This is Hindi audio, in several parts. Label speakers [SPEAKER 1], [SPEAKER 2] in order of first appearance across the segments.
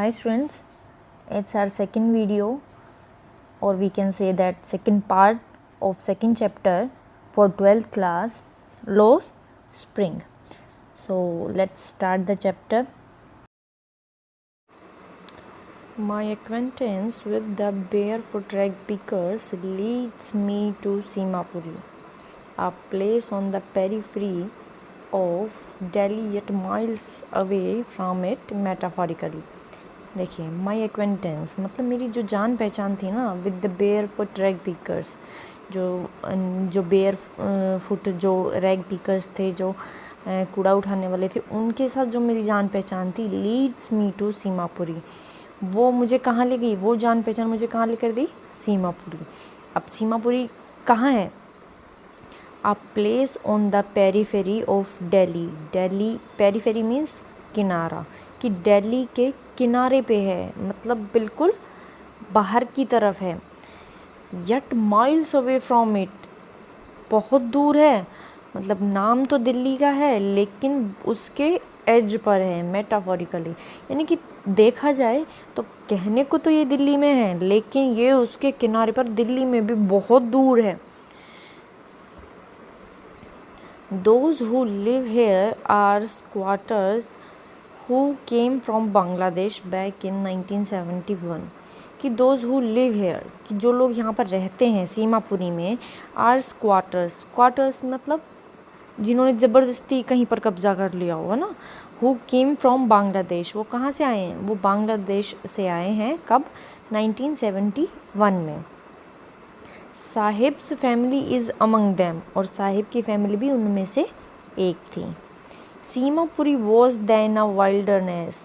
[SPEAKER 1] Hi students, it's our second video, or we can say that second part of second chapter for 12th class, Lost Spring. So let's start the chapter. My acquaintance with the barefoot rag pickers leads me to Simapuri, a place on the periphery of Delhi yet miles away from it metaphorically. देखिए, माई एक्वेंटेंस मतलब मेरी जो जान पहचान थी ना with the bare foot rag pickers, जो बेयर फुट जो रैग पिकर्स थे, जो कूड़ा उठाने वाले थे, उनके साथ जो मेरी जान पहचान थी, लीड्स मी टू सीमापुरी, वो मुझे कहाँ ले गई, वो जान पहचान मुझे कहाँ लेकर गई, सीमापुरी। अब सीमापुरी कहाँ है? A place on the periphery of Delhi. Delhi periphery means किनारा, कि दिल्ली के किनारे पे है, मतलब बिल्कुल बाहर की तरफ है। Yet miles away from it, बहुत दूर है, मतलब नाम तो दिल्ली का है लेकिन उसके एज पर है, मेटाफोरिकली, यानी कि देखा जाए तो कहने को तो ये दिल्ली में है लेकिन ये उसके किनारे पर दिल्ली में भी बहुत दूर है। Those who live here are squatters who came from Bangladesh back in 1971, कि those who live here, कि जो लोग यहाँ पर रहते हैं सीमापुरी में, are squatters, squatters मतलब जिन्होंने ज़बरदस्ती कहीं पर कब्जा कर लिया होगा ना। who came from Bangladesh, वो कहाँ से आए हैं? वो बांग्लादेश से आए हैं। कब? 1971 में। Sahibs family is among them, और साहिब की फैमिली भी उनमें से एक थी। Seemapuri was then a wilderness,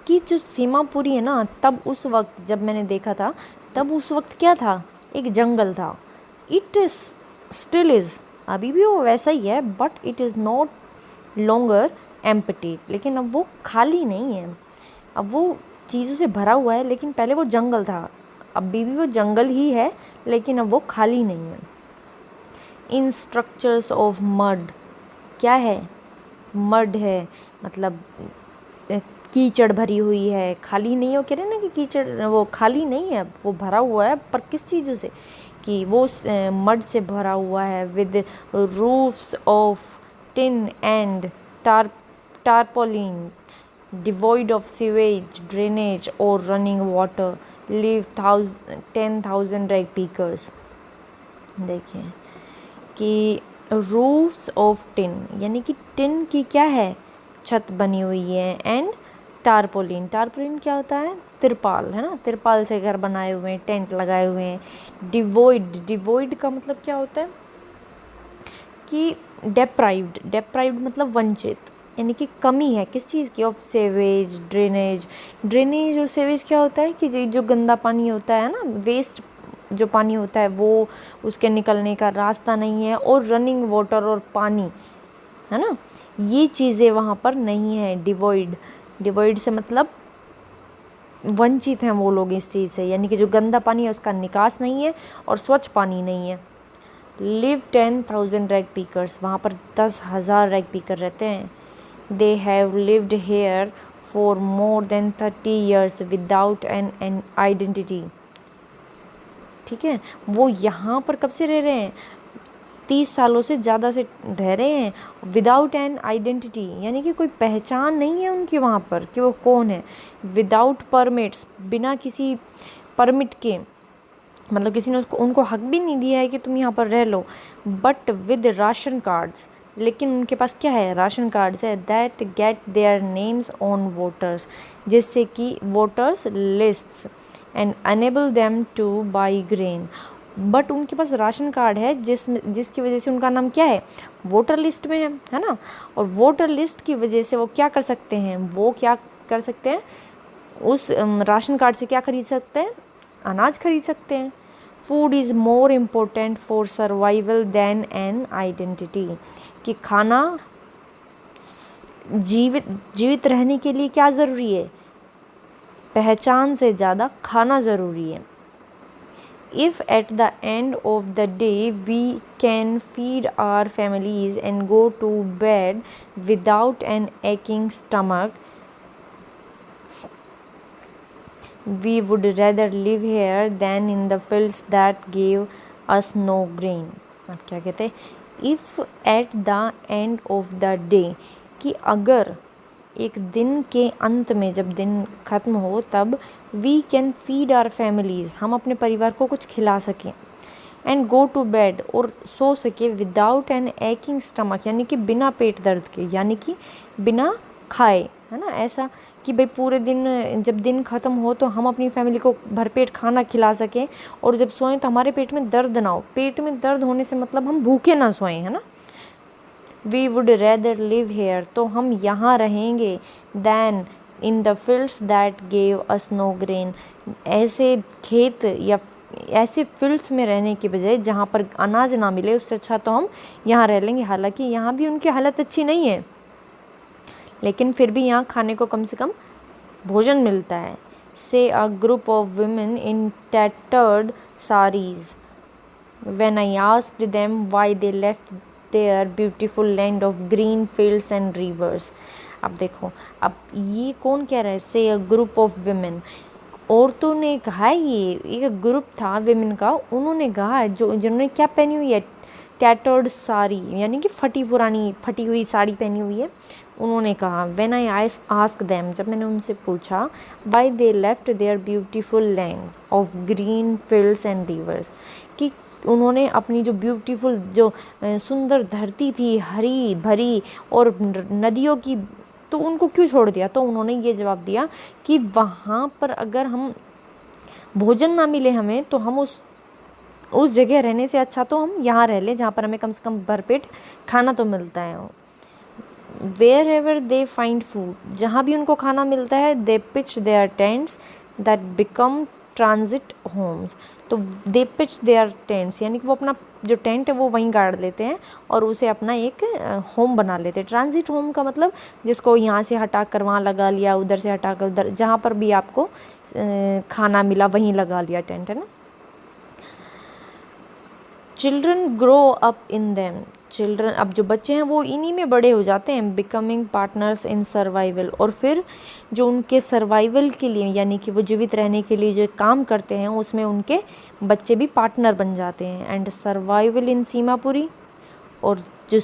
[SPEAKER 1] कि जो सीमापुरी है ना, तब उस वक्त जब मैंने देखा था, तब उस वक्त क्या था? एक जंगल था। इट स्टिल इज़, अभी भी वो वैसा ही है, but it is not longer empty, लेकिन अब वो खाली नहीं है, अब वो चीज़ों से भरा हुआ है, लेकिन पहले वो जंगल था, अभी भी वो जंगल ही है लेकिन अब वो खाली नहीं है। इन स्ट्रक्चर्स ऑफ मड, क्या है? मड है, मतलब कीचड़ भरी हुई है, खाली नहीं है। वो कह रहे हैं ना कि कीचड़ वो खाली नहीं है, वो भरा हुआ है, पर किस चीज़ों से? कि वो मड से भरा हुआ है। With roofs of tin and tarpaulin, devoid of sewage, drainage और running water, live 10,000 rag pickers. देखिए कि रूफ्स ऑफ टिन, यानी कि टिन की क्या है? छत बनी हुई है। एंड टारपोलिन, टारपोलिन क्या होता है? तिरपाल, है ना, तिरपाल से घर बनाए हुए हैं, टेंट लगाए हुए हैं। डिवॉइड, डिवॉइड का मतलब क्या होता है? कि डेप्राइव्ड, डेप्राइव्ड मतलब वंचित, यानी कि कमी है किस चीज़ की? Of sewage, drainage. ड्रेनेज और सेवेज क्या होता है? कि जो गंदा पानी होता है ना, वेस्ट जो पानी होता है, वो उसके निकलने का रास्ता नहीं है। और रनिंग वाटर, और पानी, है ना, ये चीज़ें वहाँ पर नहीं है। डिवॉइड, डिवॉइड से मतलब वंचित हैं वो लोग इस चीज़ से, यानी कि जो गंदा पानी है उसका निकास नहीं है और स्वच्छ पानी नहीं है। लिव 10,000 रैग पिकर्स, वहाँ पर 10,000 रैग पिकर रहते हैं। They have lived here for more than 30 years without an identity. ठीक है, वो यहाँ पर कब से रह रहे हैं? 30 सालों से ज़्यादा से रह रहे हैं। विदाउट एन आइडेंटिटी, यानी कि कोई पहचान नहीं है उनकी वहाँ पर कि वो कौन है। विदाउट परमिट्स, बिना किसी परमिट के, मतलब किसी ने उनको हक भी नहीं दिया है कि तुम यहाँ पर रह लो। बट विद राशन कार्ड्स, लेकिन उनके पास क्या है? राशन कार्ड्स है। That get their names on voters, जिससे कि voters lists, and enable them to buy grain. But उनके पास राशन कार्ड है जिसकी वजह से उनका नाम क्या है? वोटर लिस्ट में है ना। और वोटर लिस्ट की वजह से वो क्या कर सकते हैं? वो क्या कर सकते हैं? उस राशन कार्ड से क्या खरीद सकते हैं? अनाज खरीद सकते हैं। Food is more important for survival than an identity, कि खाना जीवित रहने के लिए क्या ज़रूरी है? पहचान से ज़्यादा खाना ज़रूरी है। If at the end of the day we can feed our families and go to bed without an aching stomach, we would rather live here than in the fields that give us no grain. अब क्या कहते हैं, if at the end of the day, कि अगर एक दिन के अंत में, जब दिन ख़त्म हो, तब we can feed our families, हम अपने परिवार को कुछ खिला सकें, एंड गो टू बेड, और सो सके, विदाउट एन एकिंग स्टमक, यानी कि बिना पेट दर्द के, यानी कि बिना खाए, है ना, ऐसा कि भाई पूरे दिन, जब दिन ख़त्म हो तो हम अपनी फैमिली को भरपेट खाना खिला सकें, और जब सोएं तो हमारे पेट में दर्द ना हो। पेट में दर्द होने से मतलब हम भूखे ना सोएं, है ना। We would rather live here, तो हम यहाँ रहेंगे, than in the fields that gave us no grain, ऐसे खेत या ऐसे फील्ड्स में रहने के बजाय जहाँ पर अनाज ना मिले, उससे अच्छा तो हम यहाँ रह लेंगे। हालांकि यहाँ भी उनकी हालत अच्छी नहीं है, लेकिन फिर भी यहाँ खाने को कम से कम भोजन मिलता है। से a group of women in tattered saris when I asked them why they left their beautiful land of green fields and rivers। अब देखो, अब ये कौन कह रहा है, से अ ग्रुप ऑफ विमेन, औरतों ने कहा है, ये एक ग्रुप था विमेन का, उन्होंने कहा है, जो जिन्होंने क्या पहनी हुई है, टैटर्ड साड़ी, यानी कि फटी हुई साड़ी पहनी हुई है। उन्होंने कहा, व्हेन आई आस्क देम, जब मैंने उनसे पूछा, why they left their beautiful land of green fields and rivers, कि उन्होंने अपनी जो ब्यूटीफुल, जो सुंदर धरती थी, हरी भरी और नदियों की, तो उनको क्यों छोड़ दिया। तो उन्होंने ये जवाब दिया कि वहाँ पर अगर हम भोजन ना मिले हमें, तो हम उस जगह रहने से अच्छा तो हम यहाँ रह लें, जहाँ पर हमें कम से कम भरपेट खाना तो मिलता है। Wherever they find food, जहाँ भी उनको खाना मिलता है, they pitch their tents that become transit homes, तो दे पिच देयर टेंट्स, यानी कि वो अपना जो टेंट है वो वहीं गाड़ लेते हैं और उसे अपना एक होम बना लेते हैं। ट्रांजिट होम का मतलब जिसको यहाँ से हटा कर वहाँ लगा लिया, उधर से हटा कर उधर, जहाँ पर भी आपको खाना मिला वहीं लगा लिया टेंट, है ना। Children grow up in them, children, अब जो बच्चे हैं वो इन्हीं में बड़े हो जाते हैं, बिकमिंग पार्टनर्स इन सर्वाइवल, और फिर जो उनके सर्वाइवल के लिए, यानी कि वो जीवित रहने के लिए जो काम करते हैं, उसमें उनके बच्चे भी पार्टनर बन जाते हैं। एंड सर्वाइवल इन सीमापुरी, और जो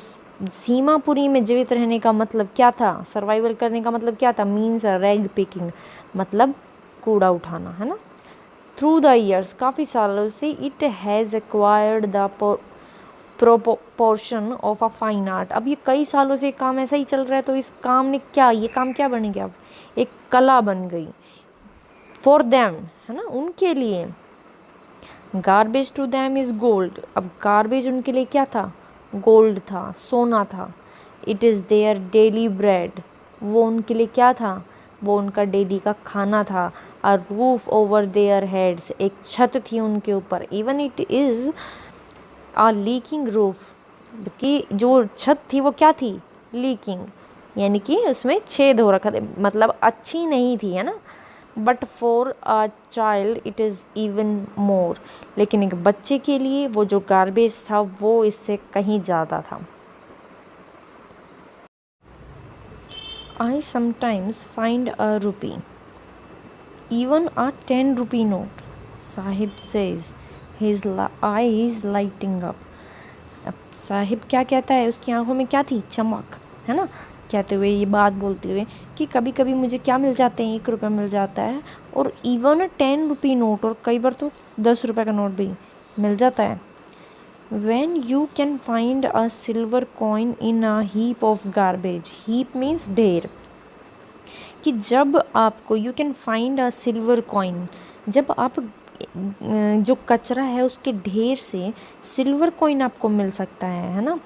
[SPEAKER 1] सीमापुरी में जीवित रहने का मतलब क्या था, सर्वाइवल करने का मतलब क्या था, मीन्स रैग पिकिंग, मतलब कूड़ा उठाना, है ना। थ्रू द ईयर्स, काफ़ी सालों से, it has acquired the proportion of a fine art, अब ये कई सालों से काम ऐसा ही चल रहा है, तो इस काम ने क्या, ये काम क्या बन गया, एक कला बन गई। फॉर देम, है ना, उनके लिए। Garbage to them is gold, अब गार्बेज उनके लिए क्या था, गोल्ड था, सोना था। It is their daily bread, वो उनके लिए क्या था, वो उनका डेली का खाना था। A roof over their heads, एक छत थी उनके ऊपर। Even it is a leaking roof, कि जो छत थी वो क्या थी, लीकिंग, यानी कि उसमें छेद हो रखा था, मतलब अच्छी नहीं थी, है ना। But for a child it is even more, लेकिन एक बच्चे के लिए वो जो गार्बेज था वो इससे कहीं ज़्यादा था। I sometimes find a rupee, even a 10 rupee note, Sahib says, his eyes lighting up। अब साहिब क्या कहता है, उसकी आंखों में क्या थी, चमक, है ना, कहते हुए, ये बात बोलते हुए कि कभी कभी मुझे क्या मिल जाते हैं, 1 रुपया मिल जाता है, और इवन 10 रुपी नोट, और कई बार तो 10 रुपये का नोट भी मिल जाता है। When you can find a silver coin in a heap of garbage, heap means ढेर, कि जब आपको, you can find a silver coin, जब आप जो कचरा है उसके ढेर से सिल्वर कॉइन आपको मिल सकता है ना।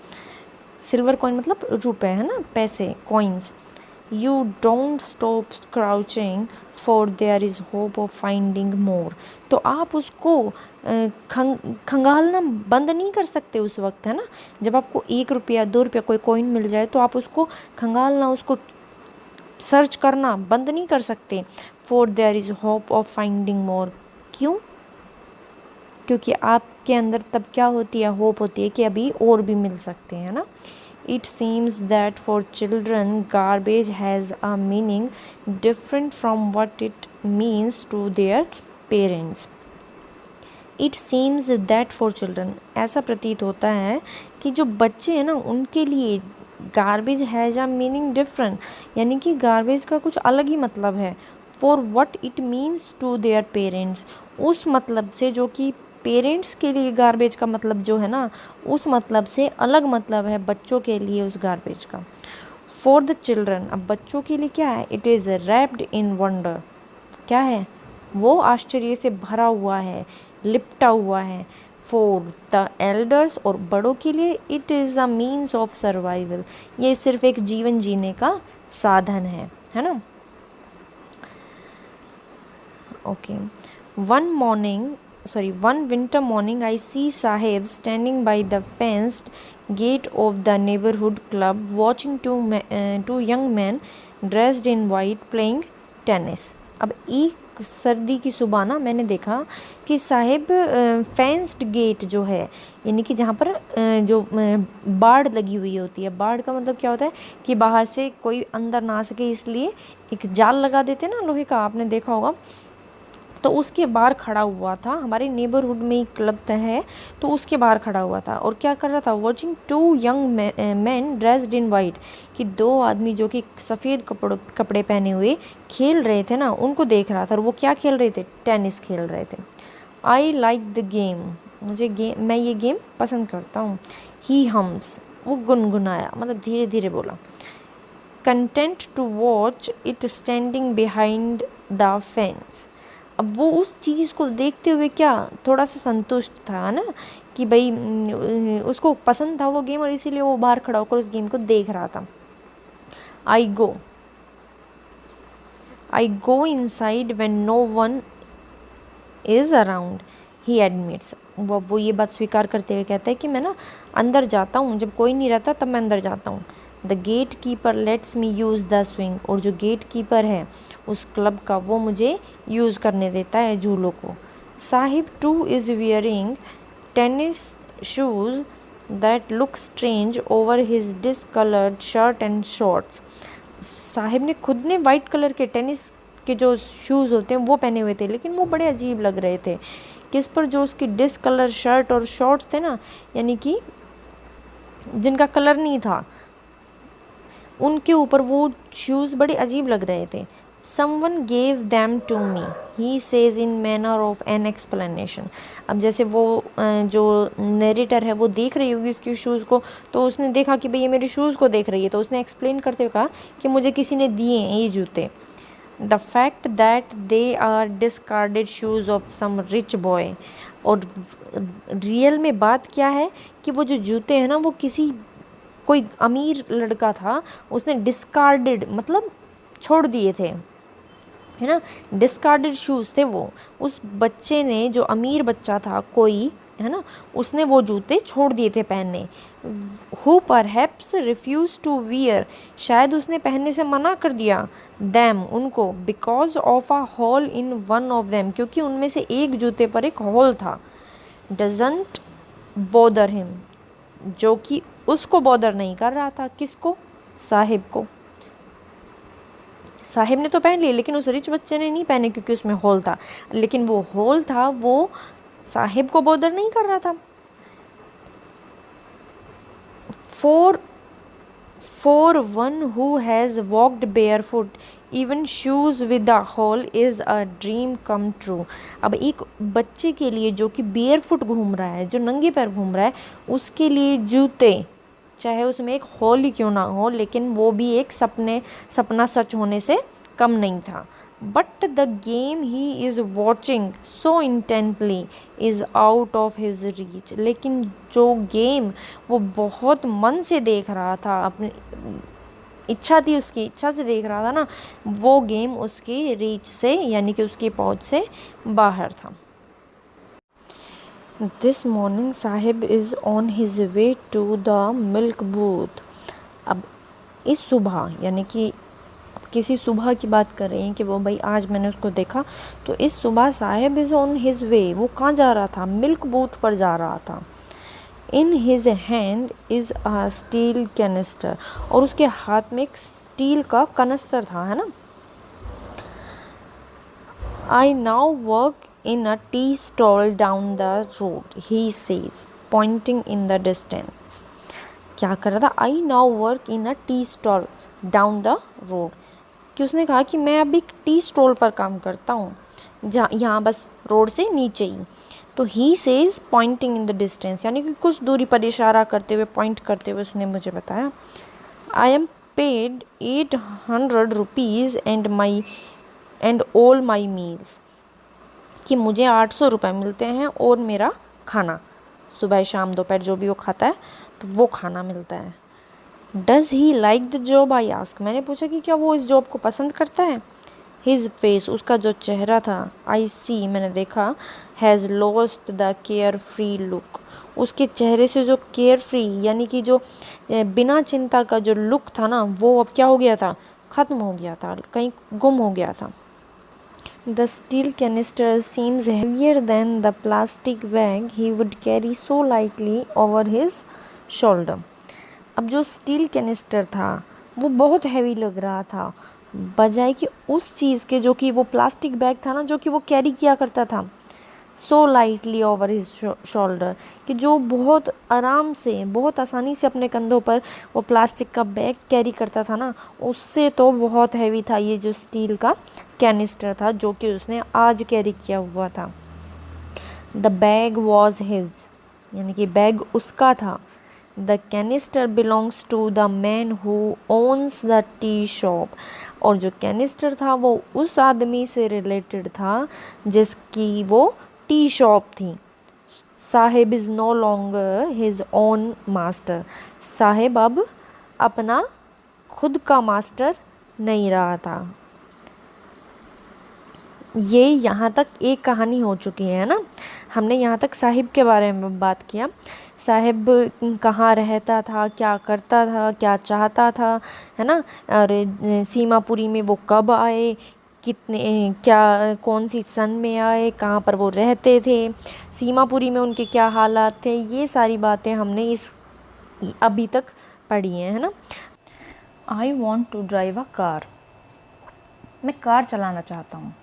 [SPEAKER 1] सिल्वर कॉइन मतलब रुपए, है ना, पैसे, coins. You don't stop crouching for there is hope of finding more, तो आप उसको खंगालना बंद नहीं कर सकते उस वक्त, है ना। जब आपको 1 रुपया 2 रुपया कोई कॉइन मिल जाए तो आप उसको खंगालना, उसको सर्च करना बंद नहीं कर सकते। For there is hope of finding more, क्यों, क्योंकि आपके अंदर तब क्या होती है, होप होती है कि अभी और भी मिल सकते हैं ना। It seems that for children, garbage has a meaning different from what it means to their parents. It seems that for children, ऐसा प्रतीत होता है कि जो बच्चे हैं ना उनके लिए garbage has a meaning different, यानी कि गार्बेज का कुछ अलग ही मतलब है for what it means to their parents, उस मतलब से जो कि पेरेंट्स के लिए गार्बेज का मतलब जो है ना उस मतलब से अलग मतलब है बच्चों के लिए उस गार्बेज का. फॉर द चिल्ड्रन, अब बच्चों के लिए क्या है, it is wrapped in wonder, क्या है वो आश्चर्य से भरा हुआ है, लिपटा हुआ है. फॉर द एल्डर्स, और बड़ों के लिए it is a means of survival, ये सिर्फ एक जीवन जीने का साधन है ना. Okay. One winter morning I see Sahib standing by the fenced gate of the neighborhood club watching two young men dressed in white playing tennis. अब एक सर्दी की सुबह ना मैंने देखा कि साहिब फेंस्ड गेट जो है, यानी कि जहाँ पर जो बाड़ लगी हुई होती है, बाड़ का मतलब क्या होता है कि बाहर से कोई अंदर ना आ सके इसलिए एक जाल लगा देते ना लोहे का, आपने देखा होगा. तो उसके बाहर खड़ा हुआ था, हमारे नेबरहुड में ही क्लब है तो उसके बाहर खड़ा हुआ था और क्या कर रहा था, watching two young man dressed in white, कि दो आदमी जो कि सफ़ेद कपड़े पहने हुए खेल रहे थे ना उनको देख रहा था. और वो क्या खेल रहे थे, टेनिस खेल रहे थे. आई लाइक द गेम, मैं ये गेम पसंद करता हूँ. ही हम्स, वो गुनगुनाया, मतलब धीरे धीरे बोला. Content to watch it standing behind the fence, अब वो उस चीज़ को देखते हुए क्या थोड़ा सा संतुष्ट था ना, कि भाई उसको पसंद था वो गेम और इसीलिए वो बाहर खड़ा होकर उस गेम को देख रहा था. I go inside when no one is around, he admits, वो ये बात स्वीकार करते हुए कहता है कि मैं ना अंदर जाता हूँ, जब कोई नहीं रहता तब मैं अंदर जाता हूँ. The gatekeeper lets me use the swing, और जो गेट कीपर है उस क्लब का वो मुझे यूज़ करने देता है झूलों को. Sahib two is wearing tennis shoes that look strange over his discoloured shirt and shorts, Sahib ने खुद ने वाइट कलर के टेनिस के जो शूज़ होते हैं वो पहने हुए थे, लेकिन वो बड़े अजीब लग रहे थे. किस पर, जो उसकी डिसकलर शर्ट और शॉर्ट्स थे ना, यानी कि जिनका कलर नहीं था, उनके ऊपर वो शूज़ बड़े अजीब लग रहे थे. Someone gave them to me, he says in manner of an explanation. अब जैसे वो जो नरेटर है वो देख रही होगी उसके शूज़ को, तो उसने देखा कि भाई ये मेरे शूज़ को देख रही है, तो उसने एक्सप्लेन करते हुए कहा कि मुझे किसी ने दिए हैं ये जूते. The fact that they are discarded shoes of some rich boy, और रियल में बात क्या है कि वो जो जूते हैं ना वो किसी कोई अमीर लड़का था, उसने डिस्कार्डेड मतलब छोड़ दिए थे, है ना. डिस्कार्डेड शूज़ थे वो, उस बच्चे ने, जो अमीर बच्चा था कोई, है ना, उसने वो जूते छोड़ दिए थे पहनने. Who perhaps refuse to wear, शायद उसने पहनने से मना कर दिया. दैम, उनको. Because of a hole in one of them, क्योंकि उनमें से एक जूते पर एक होल था. डजंट बॉदर हिम, जो कि उसको बॉदर नहीं कर रहा था. किसको, साहिब को. साहिब ने तो पहन लिए लेकिन उस रिच बच्चे ने नहीं पहने क्योंकि उसमें होल था, लेकिन वो होल था वो साहिब को बॉदर नहीं कर रहा था. For one who has walked barefoot even shoes with a hole is a dream come true. अब एक बच्चे के लिए जो कि बेयरफुट घूम रहा है, जो नंगे पैर घूम रहा है, उसके लिए जूते, चाहे उसमें एक होल ही क्यों ना हो, लेकिन वो भी एक सपना सच होने से कम नहीं था. But the game he is watching so intently is out of his reach, लेकिन जो गेम वो बहुत मन से देख रहा था, अपनी इच्छा थी, उसकी इच्छा से देख रहा था ना, वो गेम उसकी रीच से, यानी कि उसकी पहुंच से बाहर था. This morning Sahib is on his way to the milk booth. अब इस सुबह, यानी कि किसी सुबह की बात कर रहे हैं कि वो भाई आज मैंने उसको देखा, तो इस सुबह साहिब इज़ ऑन हिज वे, वो कहाँ जा रहा था, मिल्क बूथ पर जा रहा था. In his hand is a steel canister, और उसके हाथ में एक स्टील का कनस्तर था, है ना। I now work in a tea stall down the road, he says pointing in the distance. क्या कर रहा था? I now work in a tea stall down the road, कि उसने कहा कि मैं अभी टी स्टॉल पर काम करता हूँ, जहाँ यहाँ बस रोड से नीचे ही। तो he says pointing in the distance, यानी कि कुछ दूरी पर इशारा करते हुए, पॉइंट करते हुए उसने मुझे बताया। I am paid 800 rupees and all my meals, कि मुझे 800 रुपये मिलते हैं और मेरा खाना, सुबह शाम दोपहर जो भी वो खाता है तो वो खाना मिलता है। Does he like the job, I ask, मैंने पूछा कि क्या वो इस जॉब को पसंद करता है। हिज फेस, उसका जो चेहरा था, आई सी, मैंने देखा, has lost the care free look, उसके चेहरे से जो केयर फ्री यानी कि जो बिना चिंता का जो लुक था ना, वो अब क्या हो गया था? ख़त्म हो गया था, कहीं गुम हो गया था। The steel canister seems heavier than the plastic bag he would carry so lightly over his shoulder. अब जो स्टील कैनिस्टर था वो बहुत हैवी लग रहा था, बजाय कि उस चीज़ के जो कि वो प्लास्टिक बैग था ना, जो कि वो कैरी किया करता था, so lightly over his shoulder, कि जो बहुत आराम से, बहुत आसानी से अपने कंधों पर वो प्लास्टिक का बैग कैरी करता था ना, उससे तो बहुत हैवी था ये जो स्टील का कैनिस्टर था जो कि उसने आज कैरी किया हुआ था। द बैग वॉज हिज, यानी कि बैग उसका था। The canister belongs to the man who owns the tea shop, और जो कैनिस्टर था वो उस आदमी से रिलेटेड था जिसकी वो टी शॉप थी। Saheb is no longer his own master, Saheb अब अपना खुद का मास्टर नहीं रहा था। ये यहाँ तक एक कहानी हो चुकी है ना। हमने यहाँ तक साहिब के बारे में बात किया, साहिब कहाँ रहता था, क्या करता था, क्या चाहता था, है ना। और सीमापुरी में वो कब आए, कितने क्या कौन सी सन में आए, कहाँ पर वो रहते थे, सीमापुरी में उनके क्या हालात थे, ये सारी बातें हमने इस अभी तक पढ़ी हैं, है ना। I want to drive a car, मैं कार चलाना चाहता हूँ।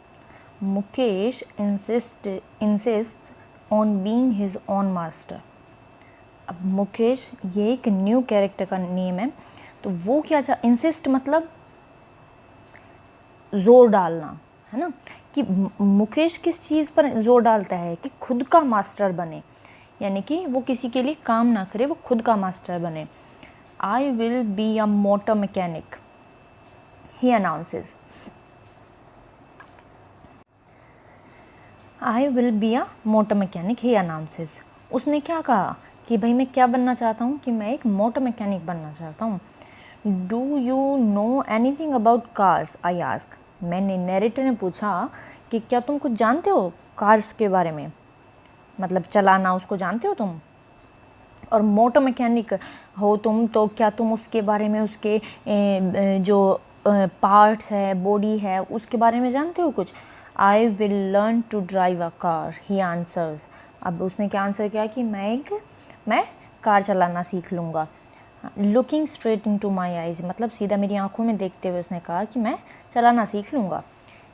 [SPEAKER 1] Mukesh insist on being his own master. अब मुकेश ये एक न्यू कैरेक्टर का नेम है, तो वो क्या इंसिस्ट मतलब ज़ोर डालना, है ना, कि मुकेश किस चीज़ पर ज़ोर डालता है कि खुद का मास्टर बने, यानी कि वो किसी के लिए काम ना करे, वो खुद का मास्टर बने। I will be a motor mechanic, he announces. I will be a motor mechanic, he announces. उसने क्या कहा कि भाई मैं क्या बनना चाहता हूँ, कि मैं एक मोटर मैकेनिक बनना चाहता हूँ। Do you know anything about cars, I ask. मैंने नैरेटर ने पूछा कि क्या तुम कुछ जानते हो कार्स के बारे में, मतलब चलाना उसको जानते हो तुम, और मोटर मैकेनिक हो तुम तो क्या तुम उसके बारे में, उसके जो पार्ट्स है, बॉडी है, उसके बारे में जानते हो कुछ। I will learn to drive a car, he answers. अब उसने क्या आंसर किया कि मैं कार चलाना सीख लूँगा। Looking straight into my eyes, मतलब सीधा मेरी आंखों में देखते हुए उसने कहा कि मैं चलाना सीख लूँगा।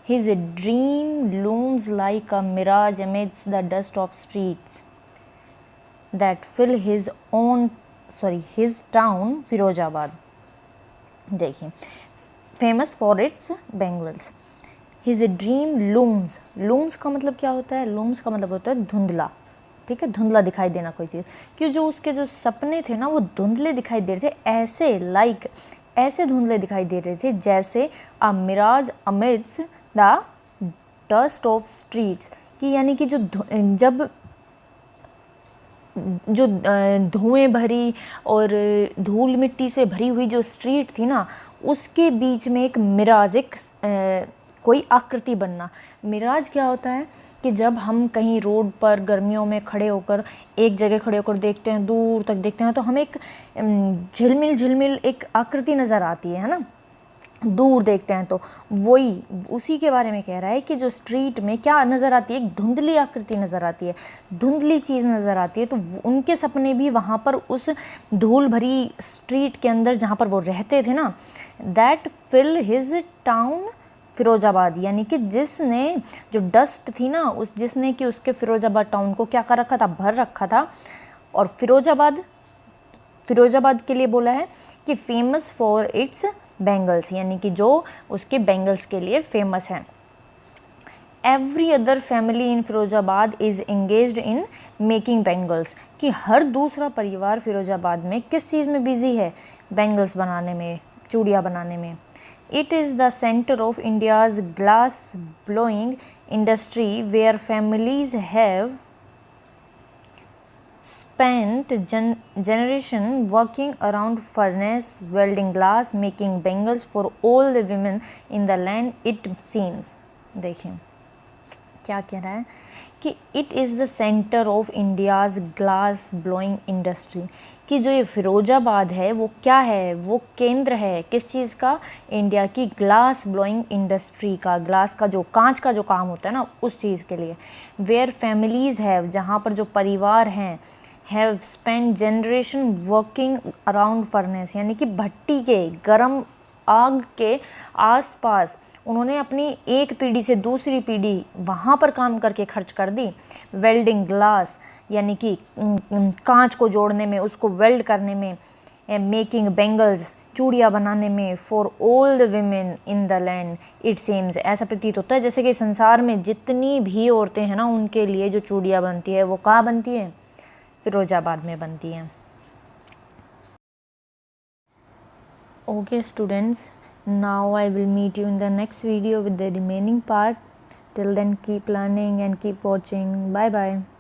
[SPEAKER 1] His dream looms like a mirage amidst the dust of streets that fill his town Firozabad. देखिए, famous for its bangles. His dream looms का मतलब क्या होता है? लूम्स का मतलब होता है धुंधला, ठीक है, धुंधला दिखाई देना कोई चीज़, कि जो उसके जो सपने थे ना वो धुंधले दिखाई दे रहे थे, ऐसे धुंधले दिखाई दे रहे थे जैसे a mirage amidst the dust of streets, कि यानी कि जब जो धुएं भरी और धूल मिट्टी से भरी हुई जो स्ट्रीट थी ना, उसके बीच में एक मिराज, कोई आकृति बनना। मिराज क्या होता है कि जब हम कहीं रोड पर गर्मियों में खड़े होकर, एक जगह खड़े होकर देखते हैं, दूर तक देखते हैं, तो हमें एक झिलमिल एक आकृति नज़र आती है ना, दूर देखते हैं तो वही उसी के बारे में कह रहा है कि जो स्ट्रीट में क्या नज़र आती है, एक धुंधली आकृति नज़र आती है, धुंधली चीज़ नज़र आती है। तो उनके सपने भी वहाँ पर उस धूल भरी स्ट्रीट के अंदर जहाँ पर वो रहते थे ना, that fill his town Firozabad, यानी कि जिसने जो डस्ट थी ना जिसने कि उसके फिरोजाबाद टाउन को क्या कर रखा था, भर रखा था। और फिरोजाबाद के लिए बोला है कि फेमस फॉर इट्स बैंगल्स, यानी कि जो उसके बैंगल्स के लिए फेमस है। Every other family in Firozabad is engaged in making bangles, कि हर दूसरा परिवार फिरोजाबाद में किस चीज़ में बिजी है, बैंगल्स बनाने में, चूड़ियाँ बनाने में। It is the centre of India's glass blowing industry where families have spent generation working around furnace, welding glass, making bangles for all the women in the land, it seems। देखिए क्या कह रहा है कि it is the centre of India's glass blowing industry, कि जो ये फिरोजाबाद है वो क्या है, वो केंद्र है किस चीज़ का, इंडिया की ग्लास ब्लोइंग इंडस्ट्री का, ग्लास का जो कांच का जो काम होता है ना उस चीज़ के लिए। वेयर फैमिलीज़ हैव, जहाँ पर जो परिवार हैं, have spend generation working around furnace, यानी कि भट्टी के गर्म आग के आसपास उन्होंने अपनी एक पीढ़ी से दूसरी पीढ़ी वहाँ पर काम करके खर्च कर दी। वेल्डिंग ग्लास, यानी कि कांच को जोड़ने में, उसको वेल्ड करने में। मेकिंग बैंगल्स, चूड़ियाँ बनाने में। For all the women in the land it seems, ऐसा प्रतीत होता है जैसे कि संसार में जितनी भी औरतें हैं ना उनके लिए जो चूड़ियाँ बनती है वो कहाँ बनती है, फिरोजाबाद में बनती हैं। Okay students, now I will meet you in the next video with the remaining part. Till then keep learning and keep watching. Bye bye.